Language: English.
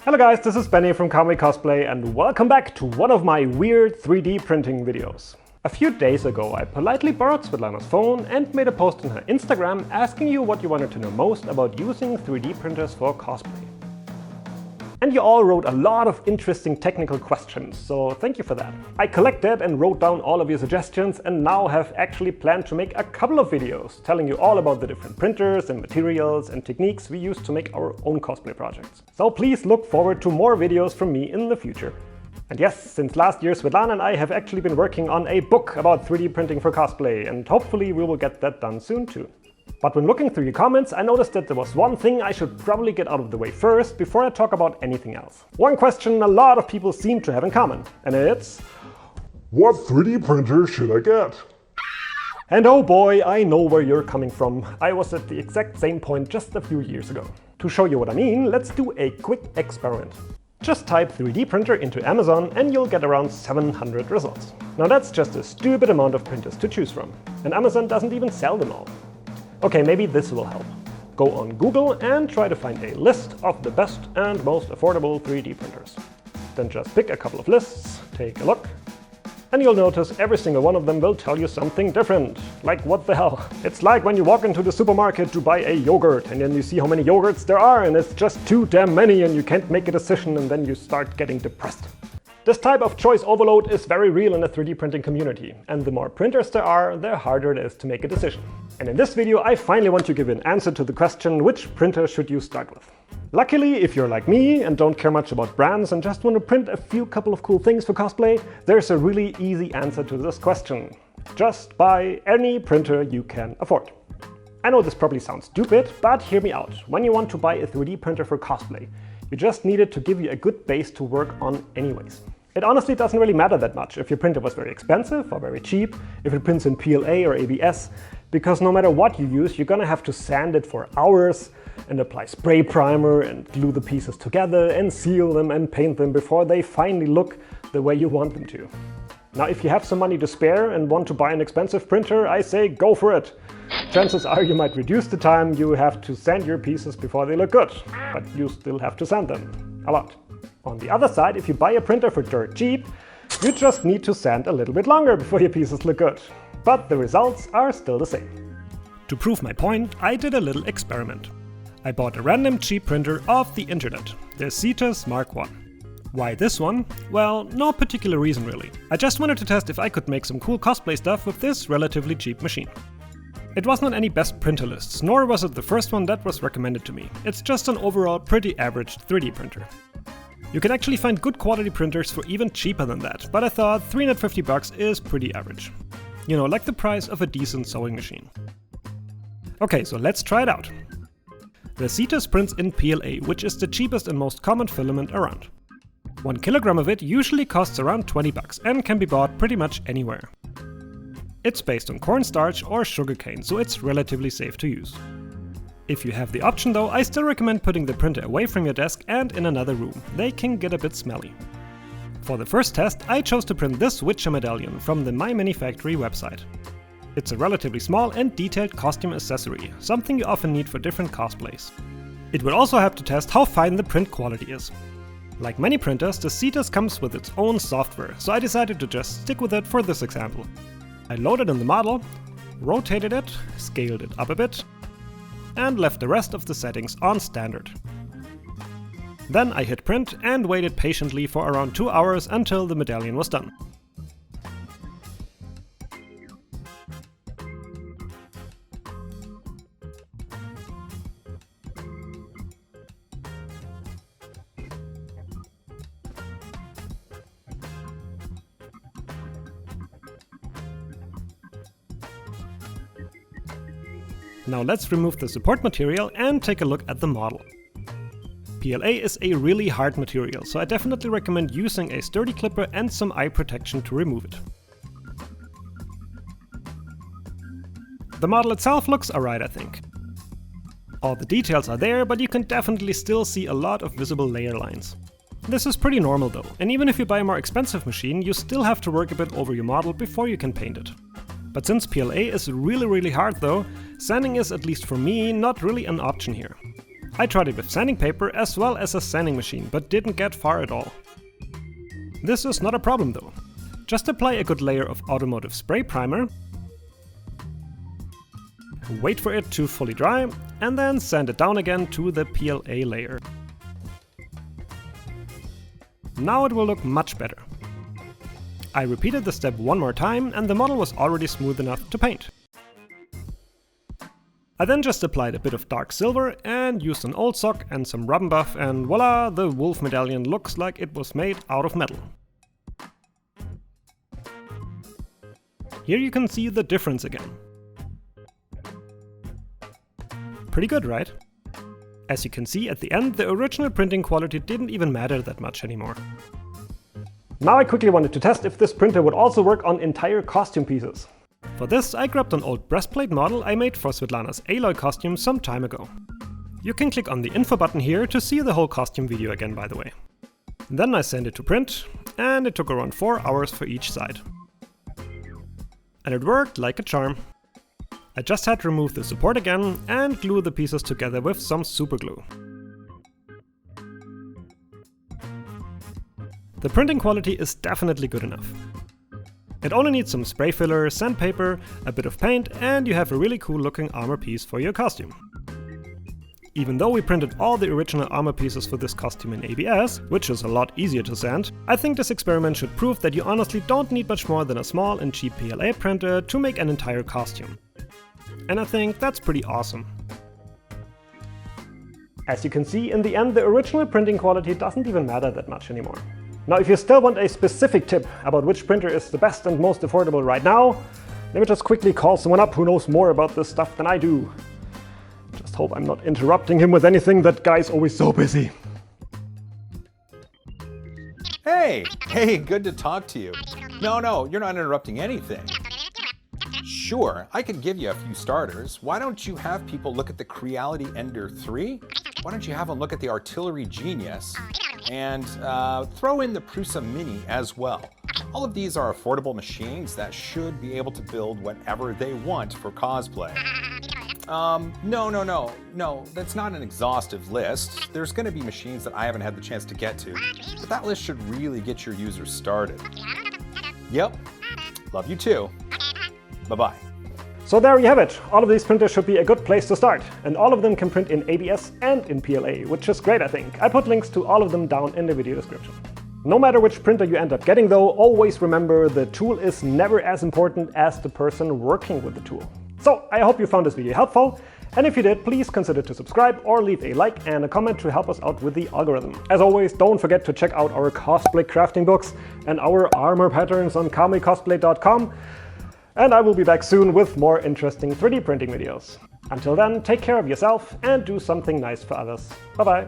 Hello guys, this is Benny from Cosplay and welcome back to one of my weird 3D printing videos. A few days ago I politely borrowed Svetlana's phone and made a post on her Instagram asking you what you wanted to know most about using 3D printers for cosplay. And you all wrote a lot of interesting technical questions, so thank you for that. I collected and wrote down all of your suggestions and now have actually planned to make a couple of videos telling you all about the different printers and materials and techniques we use to make our own cosplay projects. So please look forward to more videos from me in the future. And yes, since last year Svetlana and I have actually been working on a book about 3D printing for cosplay, and hopefully we will get that done soon too. But when looking through your comments, I noticed that there was one thing I should probably get out of the way first before I talk about anything else. One question a lot of people seem to have in common, and it's: what 3D printer should I get? And oh boy, I know where you're coming from. I was at the exact same point just a few years ago. To show you what I mean, let's do a quick experiment. Just type 3D printer into Amazon and you'll get around 700 results. Now that's just a stupid amount of printers to choose from, and Amazon doesn't even sell them all. Okay, maybe this will help. Go on Google and try to find a list of the best and most affordable 3D printers. Then just pick a couple of lists, take a look, and you'll notice every single one of them will tell you something different. Like what the hell? It's like when you walk into the supermarket to buy a yogurt and then you see how many yogurts there are and it's just too damn many and you can't make a decision and then you start getting depressed. This type of choice overload is very real in the 3D printing community, and the more printers there are, the harder it is to make a decision. And in this video I finally want to give an answer to the question, which printer should you start with? Luckily, if you're like me and don't care much about brands and just want to print a couple of cool things for cosplay, there's a really easy answer to this question. Just buy any printer you can afford. I know this probably sounds stupid, but hear me out. When you want to buy a 3D printer for cosplay, you just need it to give you a good base to work on anyways. It honestly doesn't really matter that much if your printer was very expensive or very cheap, if it prints in PLA or ABS, because no matter what you use, you're gonna have to sand it for hours and apply spray primer and glue the pieces together and seal them and paint them before they finally look the way you want them to. Now, if you have some money to spare and want to buy an expensive printer, I say go for it. Chances are you might reduce the time you have to sand your pieces before they look good, but you still have to sand them a lot. On the other side, if you buy a printer for dirt cheap, you just need to sand a little bit longer before your pieces look good. But the results are still the same. To prove my point, I did a little experiment. I bought a random cheap printer off the internet, the Cetus Mark I. Why this one? Well, no particular reason really. I just wanted to test if I could make some cool cosplay stuff with this relatively cheap machine. It was not any best printer lists, nor was it the first one that was recommended to me. It's just an overall pretty average 3D printer. You can actually find good quality printers for even cheaper than that, but I thought $350 is pretty average. You know, like the price of a decent sewing machine. Okay, so let's try it out. The Cetus prints in PLA, which is the cheapest and most common filament around. 1 kilogram of it usually costs around $20 and can be bought pretty much anywhere. It's based on cornstarch or sugarcane, so it's relatively safe to use. If you have the option though, I still recommend putting the printer away from your desk and in another room. They can get a bit smelly. For the first test, I chose to print this Witcher medallion from the My Mini Factory website. It's a relatively small and detailed costume accessory, something you often need for different cosplays. It will also help to test how fine the print quality is. Like many printers, the Cetus comes with its own software, so I decided to just stick with it for this example. I loaded in the model, rotated it, scaled it up a bit, and left the rest of the settings on standard. Then I hit print and waited patiently for around 2 hours until the medallion was done. Now let's remove the support material and take a look at the model. PLA is a really hard material, so I definitely recommend using a sturdy clipper and some eye protection to remove it. The model itself looks alright, I think. All the details are there, but you can definitely still see a lot of visible layer lines. This is pretty normal though, and even if you buy a more expensive machine, you still have to work a bit over your model before you can paint it. But since PLA is really hard though, sanding is, at least for me, not really an option here. I tried it with sanding paper as well as a sanding machine, but didn't get far at all. This is not a problem though. Just apply a good layer of automotive spray primer, wait for it to fully dry, and then sand it down again to the PLA layer. Now it will look much better. I repeated the step one more time and the model was already smooth enough to paint. I then just applied a bit of dark silver and used an old sock and some rub and buff, and voila, the wolf medallion looks like it was made out of metal. Here you can see the difference again. Pretty good, right? As you can see at the end, the original printing quality didn't even matter that much anymore. Now I quickly wanted to test if this printer would also work on entire costume pieces. For this, I grabbed an old breastplate model I made for Svetlana's Aloy costume some time ago. You can click on the info button here to see the whole costume video again, by the way. Then I sent it to print, and it took around 4 hours for each side. And it worked like a charm. I just had to remove the support again and glue the pieces together with some super glue. The printing quality is definitely good enough. It only needs some spray filler, sandpaper, a bit of paint, and you have a really cool looking armor piece for your costume. Even though we printed all the original armor pieces for this costume in ABS, which is a lot easier to sand, I think this experiment should prove that you honestly don't need much more than a small and cheap PLA printer to make an entire costume. And I think that's pretty awesome. As you can see, in the end the original printing quality doesn't even matter that much anymore. Now, if you still want a specific tip about which printer is the best and most affordable right now, let me just quickly call someone up who knows more about this stuff than I do. Just hope I'm not interrupting him with anything, that guy's always so busy. Hey, good to talk to you. No, you're not interrupting anything. Sure, I could give you a few starters. Why don't you have people look at the Creality Ender 3? Why don't you have them look at the Artillery Genius? And throw in the Prusa Mini as well. All of these are affordable machines that should be able to build whatever they want for cosplay. No, that's not an exhaustive list. There's going to be machines that I haven't had the chance to get to, but that list should really get your users started. Yep, love you too. Bye-bye. So there you have it. All of these printers should be a good place to start, and all of them can print in ABS and in PLA, which is great, I think. I put links to all of them down in the video description. No matter which printer you end up getting though, always remember the tool is never as important as the person working with the tool. So I hope you found this video helpful, and if you did, please consider to subscribe or leave a like and a comment to help us out with the algorithm. As always, don't forget to check out our cosplay crafting books and our armor patterns on kamicosplay.com. And I will be back soon with more interesting 3D printing videos. Until then, take care of yourself and do something nice for others. Bye bye!